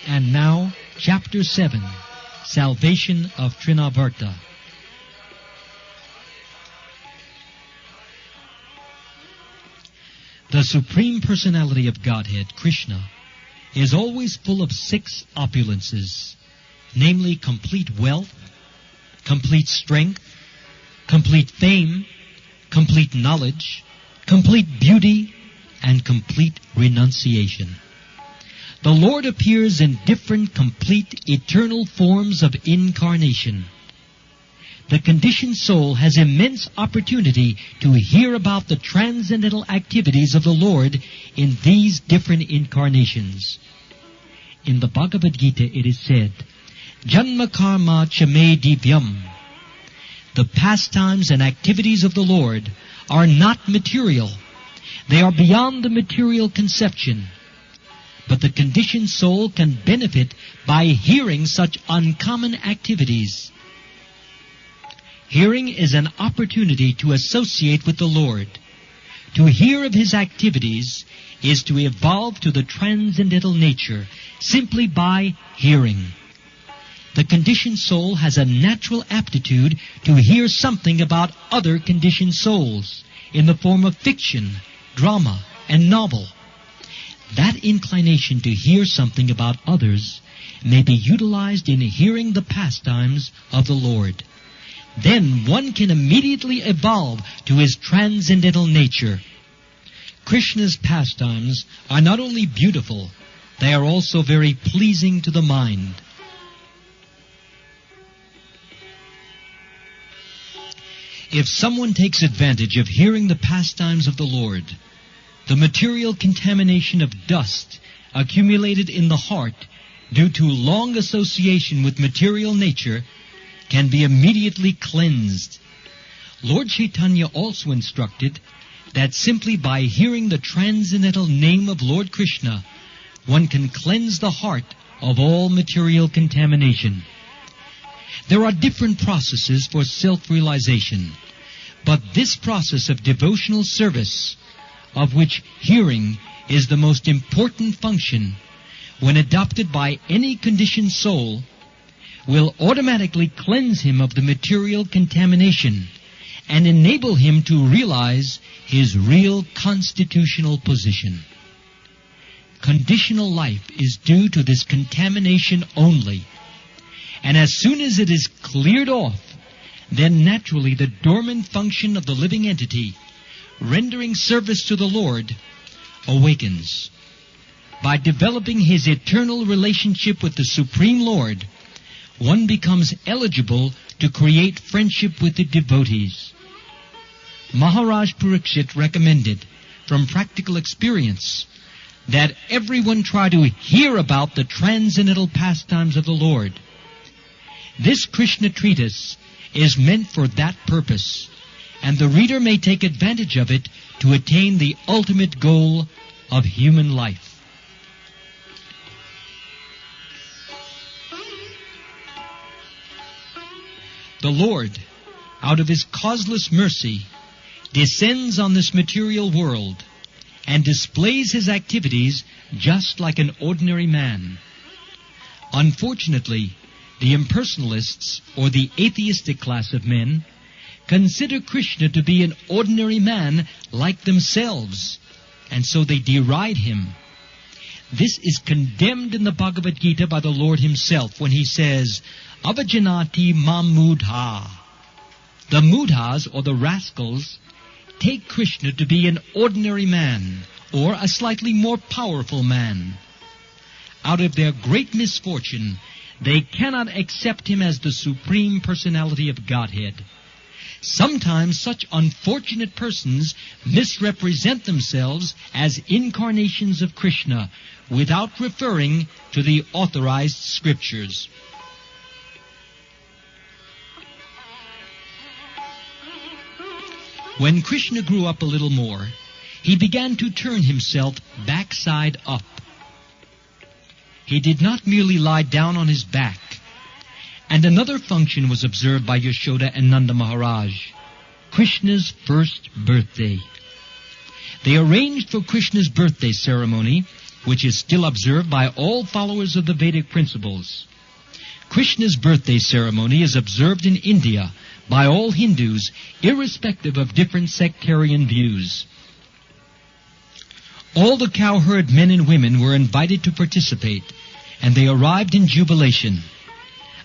And now, Chapter 7, Salvation of Trnavarta. The Supreme Personality of Godhead, Krishna, is always full of 6 opulences, namely complete wealth, complete strength, complete fame, complete knowledge, complete beauty, and complete renunciation. The Lord appears in different, complete, eternal forms of incarnation. The conditioned soul has immense opportunity to hear about the transcendental activities of the Lord in these different incarnations. In the Bhagavad Gita it is said, Janma karma chame divyam. The pastimes and activities of the Lord are not material. They are beyond the material conception. But the conditioned soul can benefit by hearing such uncommon activities. Hearing is an opportunity to associate with the Lord. To hear of His activities is to evolve to the transcendental nature simply by hearing. The conditioned soul has a natural aptitude to hear something about other conditioned souls in the form of fiction, drama, and novel. That inclination to hear something about others may be utilized in hearing the pastimes of the Lord. Then one can immediately evolve to his transcendental nature. Krishna's pastimes are not only beautiful, they are also very pleasing to the mind. If someone takes advantage of hearing the pastimes of the Lord, the material contamination of dust accumulated in the heart due to long association with material nature can be immediately cleansed. Lord Chaitanya also instructed that simply by hearing the transcendental name of Lord Krishna, one can cleanse the heart of all material contamination. There are different processes for self-realization, but this process of devotional service, of which hearing is the most important function, when adopted by any conditioned soul, will automatically cleanse him of the material contamination and enable him to realize his real constitutional position. Conditional life is due to this contamination only, and as soon as it is cleared off, then naturally the dormant function of the living entity rendering service to the Lord awakens. By developing his eternal relationship with the Supreme Lord, one becomes eligible to create friendship with the devotees. Maharaj Parikshit recommended, from practical experience, that everyone try to hear about the transcendental pastimes of the Lord. This Krishna treatise is meant for that purpose, and the reader may take advantage of it to attain the ultimate goal of human life. The Lord, out of His causeless mercy, descends on this material world and displays His activities just like an ordinary man. Unfortunately, the impersonalists, or the atheistic class of men, consider Krishna to be an ordinary man like themselves, and so they deride Him. This is condemned in the Bhagavad Gita by the Lord Himself when He says, Avajanati mamudha. The mudhas, or the rascals, take Krishna to be an ordinary man, or a slightly more powerful man. Out of their great misfortune, they cannot accept Him as the Supreme Personality of Godhead. Sometimes such unfortunate persons misrepresent themselves as incarnations of Krishna without referring to the authorized scriptures. When Krishna grew up a little more, he began to turn himself backside up. He did not merely lie down on his back. And another function was observed by Yashoda and Nanda Maharaj, Krishna's first birthday. they arranged for Krishna's birthday ceremony, which is still observed by all followers of the Vedic principles. Krishna's birthday ceremony is observed in India by all Hindus, irrespective of different sectarian views. All the cowherd men and women were invited to participate, and they arrived in jubilation.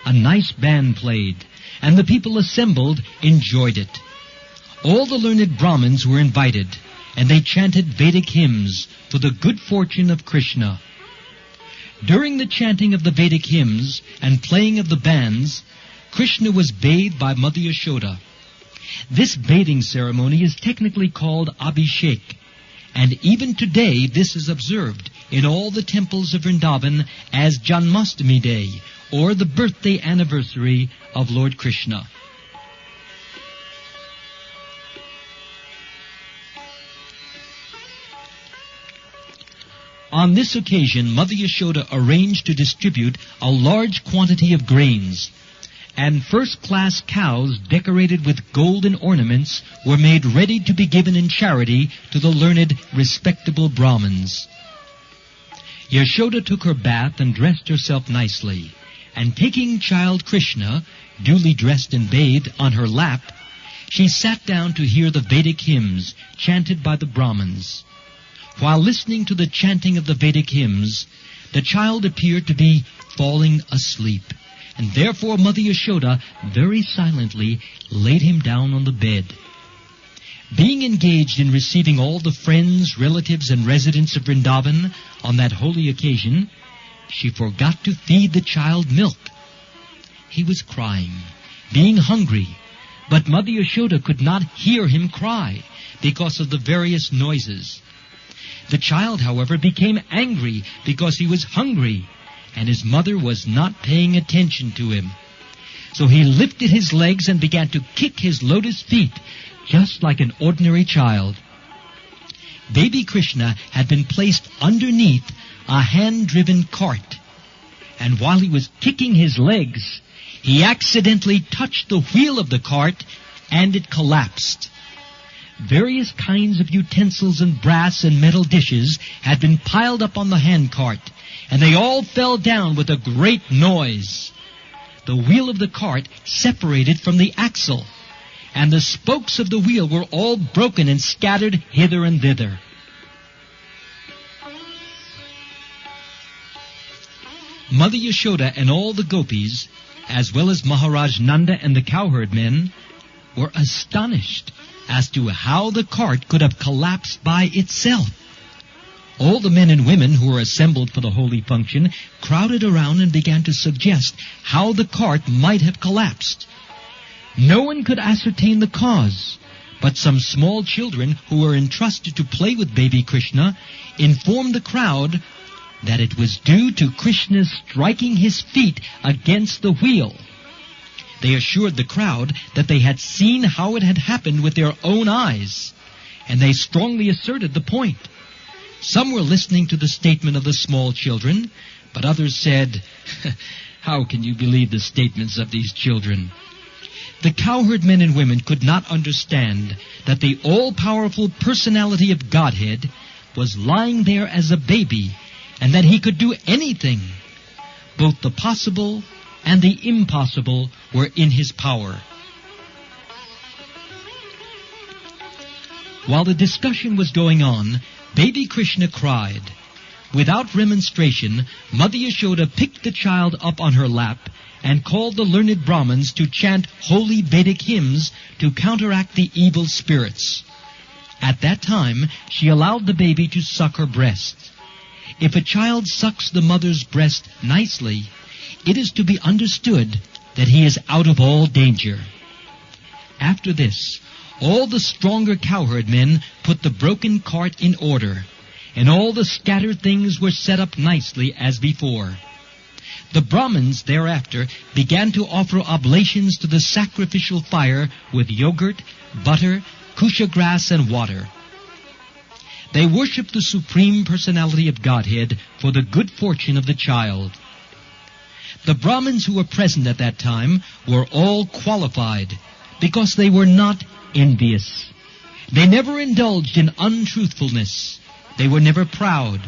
A nice band played, and the people assembled enjoyed it. All the learned Brahmins were invited, and they chanted Vedic hymns for the good fortune of Krishna. During the chanting of the Vedic hymns and playing of the bands, Krishna was bathed by Mother Yashoda. This bathing ceremony is technically called Abhishek, and even today this is observed in all the temples of Vrindavan as Janmashtami Day, or the birthday anniversary of Lord Krishna. On this occasion, Mother Yashoda arranged to distribute a large quantity of grains, and first-class cows decorated with golden ornaments were made ready to be given in charity to the learned, respectable Brahmins. Yashoda took her bath and dressed herself nicely, and taking child Krishna, duly dressed and bathed, on her lap, she sat down to hear the Vedic hymns chanted by the Brahmins. While listening to the chanting of the Vedic hymns, the child appeared to be falling asleep, and therefore Mother Yashoda very silently laid him down on the bed. Being engaged in receiving all the friends, relatives, and residents of Vrindavan on that holy occasion, she forgot to feed the child milk. He was crying, being hungry, but Mother Yashoda could not hear him cry because of the various noises. The child, however, became angry because he was hungry, and his mother was not paying attention to him. So he lifted his legs and began to kick his lotus feet, just like an ordinary child. Baby Krishna had been placed underneath a hand-driven cart, and while he was kicking his legs, he accidentally touched the wheel of the cart, and it collapsed. Various kinds of utensils and brass and metal dishes had been piled up on the handcart, and they all fell down with a great noise. The wheel of the cart separated from the axle, and the spokes of the wheel were all broken and scattered hither and thither. Mother Yashoda and all the gopis, as well as Maharaj Nanda and the cowherd men, were astonished as to how the cart could have collapsed by itself. All the men and women who were assembled for the holy function crowded around and began to suggest how the cart might have collapsed. No one could ascertain the cause, but some small children who were entrusted to play with baby Krishna informed the crowd that it was due to Krishna striking his feet against the wheel. They assured the crowd that they had seen how it had happened with their own eyes, and they strongly asserted the point. Some were listening to the statement of the small children, but others said, "How can you believe the statements of these children?" The cowherd men and women could not understand that the all-powerful personality of Godhead was lying there as a baby, and that he could do anything. Both the possible and the impossible were in his power. While the discussion was going on, baby Krishna cried. Without remonstration, Mother Yashoda picked the child up on her lap and called the learned Brahmins to chant holy Vedic hymns to counteract the evil spirits. At that time, she allowed the baby to suck her breast. If a child sucks the mother's breast nicely, it is to be understood that he is out of all danger. After this, all the stronger cowherd men put the broken cart in order, and all the scattered things were set up nicely as before. The Brahmins thereafter began to offer oblations to the sacrificial fire with yogurt, butter, kusha grass, and water. They worshipped the Supreme Personality of Godhead for the good fortune of the child. The Brahmins who were present at that time were all qualified because they were not envious. They never indulged in untruthfulness. They were never proud.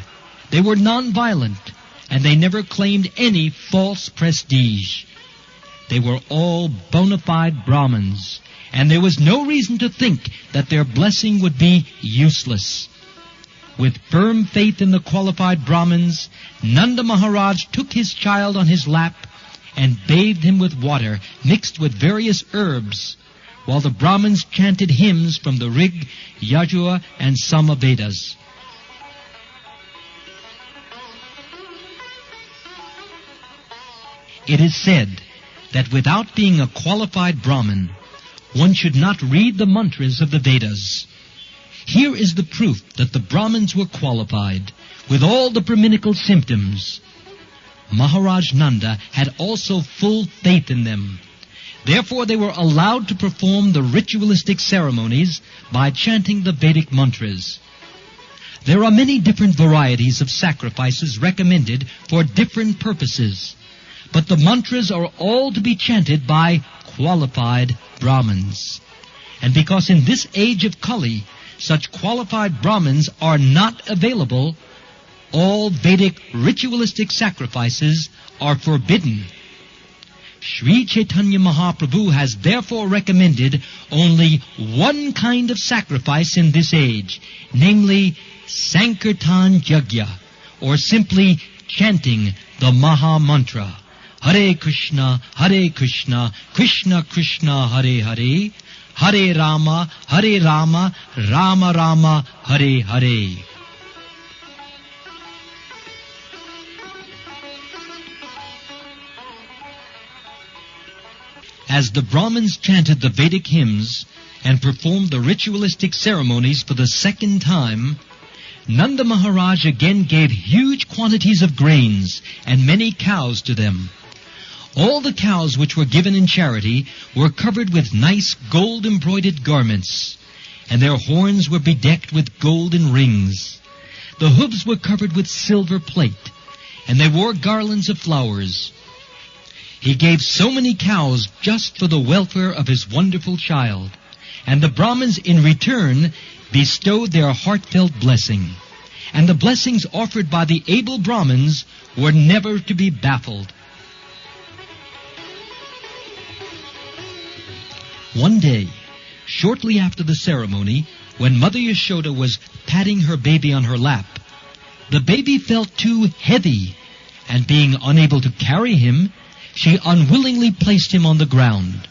They were non-violent, and they never claimed any false prestige. They were all bona fide Brahmins, and there was no reason to think that their blessing would be useless. With firm faith in the qualified Brahmins, Nanda Maharaj took his child on his lap and bathed him with water mixed with various herbs, while the Brahmins chanted hymns from the Rig, Yajur, and Sama Vedas. It is said that without being a qualified Brahmin, one should not read the mantras of the Vedas. Here is the proof that the Brahmins were qualified, with all the Brahminical symptoms. Maharaj Nanda had also full faith in them. Therefore they were allowed to perform the ritualistic ceremonies by chanting the Vedic mantras. There are many different varieties of sacrifices recommended for different purposes, but the mantras are all to be chanted by qualified Brahmins. And because in this age of Kali, such qualified Brahmins are not available, all Vedic ritualistic sacrifices are forbidden. Sri Chaitanya Mahaprabhu has therefore recommended only one kind of sacrifice in this age, namely Sankirtan Yajna, or simply chanting the Maha Mantra. Hare Krishna, Krishna Krishna, Hare Hare, Hare Rama, Rama Rama, Hare Hare. As the Brahmins chanted the Vedic hymns and performed the ritualistic ceremonies for the second time, Nanda Maharaj again gave huge quantities of grains and many cows to them. All the cows which were given in charity were covered with nice gold-embroidered garments, and their horns were bedecked with golden rings. The hooves were covered with silver plate, and they wore garlands of flowers. He gave so many cows just for the welfare of his wonderful child, and the Brahmins in return bestowed their heartfelt blessing. And the blessings offered by the able Brahmins were never to be baffled. One day, shortly after the ceremony, when Mother Yashoda was patting her baby on her lap, the baby felt too heavy, and being unable to carry him, she unwillingly placed him on the ground.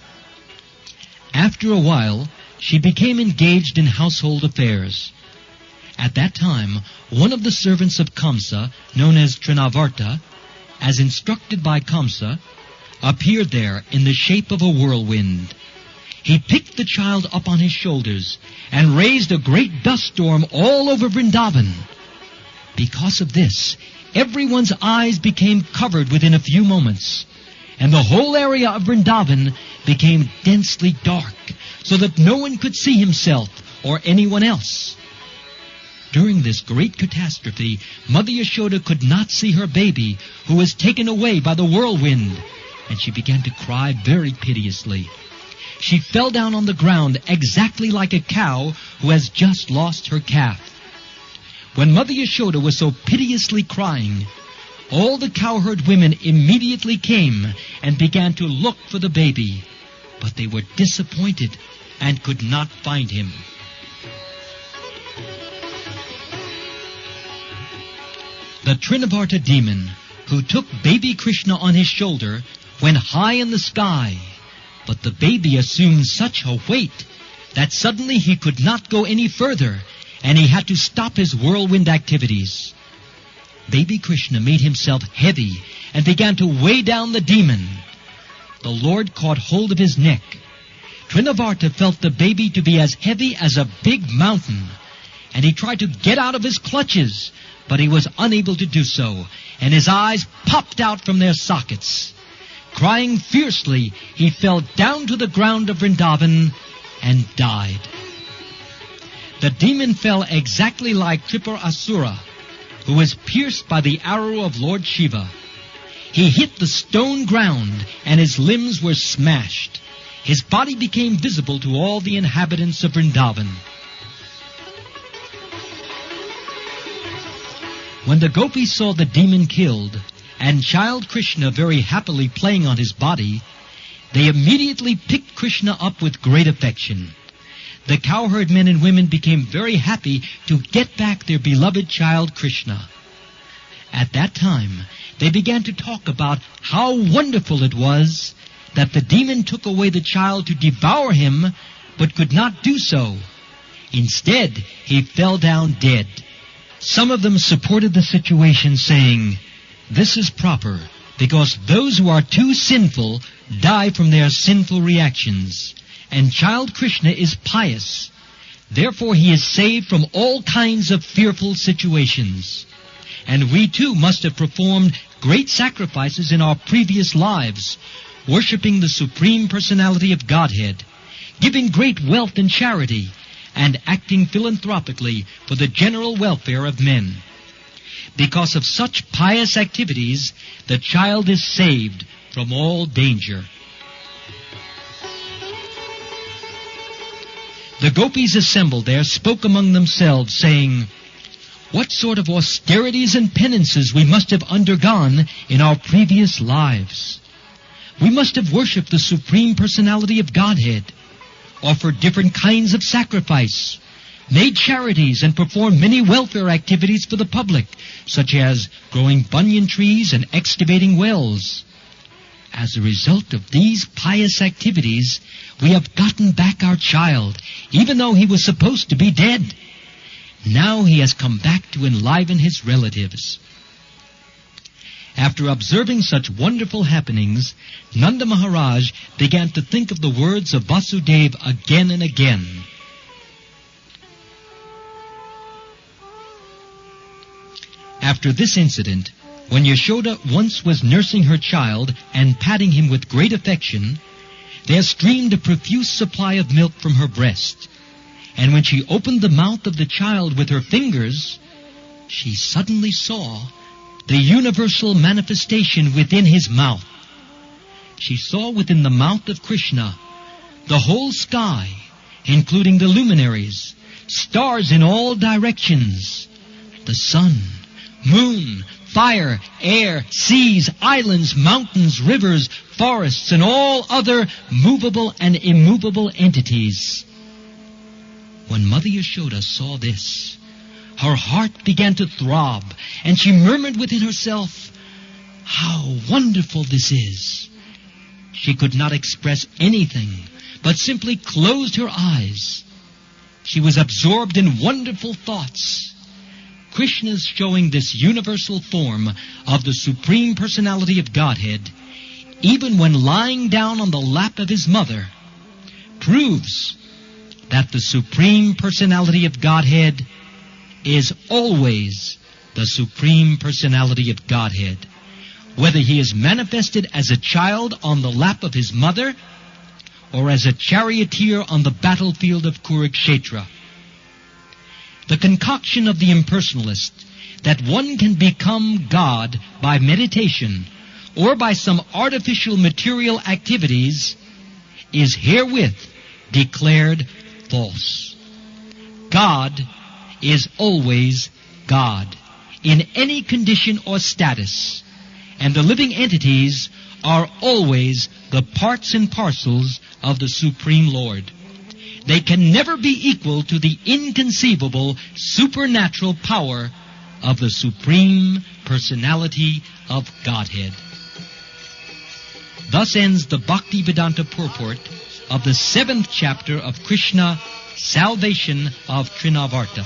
After a while, she became engaged in household affairs. At that time, one of the servants of Kamsa, known as Trnavarta, as instructed by Kamsa, appeared there in the shape of a whirlwind. He picked the child up on his shoulders and raised a great dust storm all over Vrindavan. Because of this, everyone's eyes became covered within a few moments, and the whole area of Vrindavan became densely dark, so that no one could see himself or anyone else. During this great catastrophe, Mother Yashoda could not see her baby, who was taken away by the whirlwind, and she began to cry very piteously. She fell down on the ground exactly like a cow who has just lost her calf. When Mother Yashoda was so piteously crying, all the cowherd women immediately came and began to look for the baby, but they were disappointed and could not find him. The Trnavarta demon, who took baby Krishna on his shoulder, went high in the sky, but the baby assumed such a weight that suddenly he could not go any further, and he had to stop his whirlwind activities. Baby Krishna made himself heavy and began to weigh down the demon. The Lord caught hold of his neck. Trnavarta felt the baby to be as heavy as a big mountain, and he tried to get out of his clutches, but he was unable to do so, and his eyes popped out from their sockets. Crying fiercely, he fell down to the ground of Vrindavan and died. The demon fell exactly like Tripura, who was pierced by the arrow of Lord Shiva. He hit the stone ground, and his limbs were smashed. His body became visible to all the inhabitants of Vrindavan. When the gopis saw the demon killed, and child Krishna very happily playing on his body, they immediately picked Krishna up with great affection. The cowherd men and women became very happy to get back their beloved child Krishna. At that time, they began to talk about how wonderful it was that the demon took away the child to devour him, but could not do so. Instead, he fell down dead. Some of them supported the situation, saying, "This is proper, because those who are too sinful die from their sinful reactions, and child Krishna is pious. Therefore he is saved from all kinds of fearful situations. And we too must have performed great sacrifices in our previous lives, worshipping the Supreme Personality of Godhead, giving great wealth in charity, and acting philanthropically for the general welfare of men. Because of such pious activities, the child is saved from all danger." The gopis assembled there spoke among themselves, saying, "What sort of austerities and penances we must have undergone in our previous lives. We must have worshipped the Supreme Personality of Godhead, offered different kinds of sacrifice, made charities, and performed many welfare activities for the public, such as growing banyan trees and excavating wells. As a result of these pious activities, we have gotten back our child, even though he was supposed to be dead. Now he has come back to enliven his relatives." After observing such wonderful happenings, Nanda Maharaj began to think of the words of Vasudeva again and again. After this incident, when Yashoda once was nursing her child and patting him with great affection, there streamed a profuse supply of milk from her breast. And when she opened the mouth of the child with her fingers, she suddenly saw the universal manifestation within his mouth. She saw within the mouth of Krishna the whole sky, including the luminaries, stars in all directions, the sun, moon, fire, air, seas, islands, mountains, rivers, forests, and all other movable and immovable entities. When Mother Yashoda saw this, her heart began to throb, and she murmured within herself, "How wonderful this is!" She could not express anything, but simply closed her eyes. She was absorbed in wonderful thoughts. Krishna's showing this universal form of the Supreme Personality of Godhead, even when lying down on the lap of his mother, proves that the Supreme Personality of Godhead is always the Supreme Personality of Godhead, whether he is manifested as a child on the lap of his mother or as a charioteer on the battlefield of Kurukshetra. The concoction of the impersonalist that one can become God by meditation or by some artificial material activities is herewith declared false. God is always God, in any condition or status, and the living entities are always the parts and parcels of the Supreme Lord. They can never be equal to the inconceivable supernatural power of the Supreme Personality of Godhead. Thus ends the Bhaktivedanta purport of the 7th chapter of Krishna, Salvation of Trnavarta.